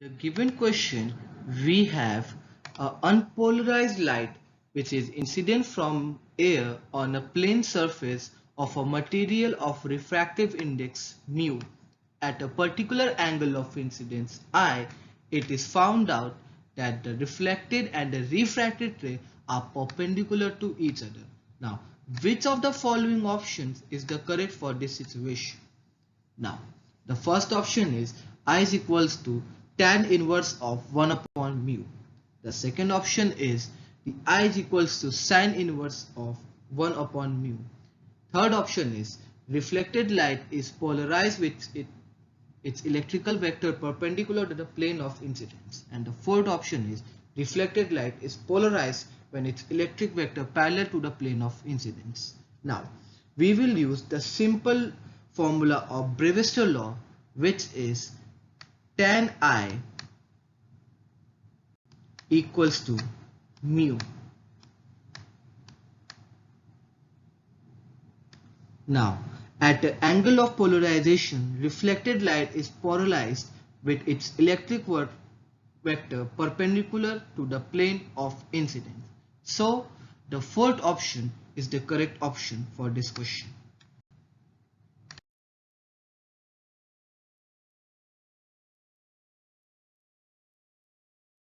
The given question, we have an unpolarized light which is incident from air on a plane surface of a material of refractive index mu at a particular angle of incidence I. It is found out that the reflected and the refracted ray are perpendicular to each other. Now, which of the following options is the correct for this situation? Now, the first option is I is equals to tan inverse of 1 upon mu. The second option is the I is equals to sine inverse of 1 upon mu. Third option is reflected light is polarized with its electrical vector perpendicular to the plane of incidence. And the fourth option is reflected light is polarized when its electric vector parallel to the plane of incidence. Now, we will use the simple formula of Brewster law, which is tan I equals to mu. Now, at the angle of polarization, reflected light is polarized with its electric vector perpendicular to the plane of incidence. So, the fourth option is the correct option for this question.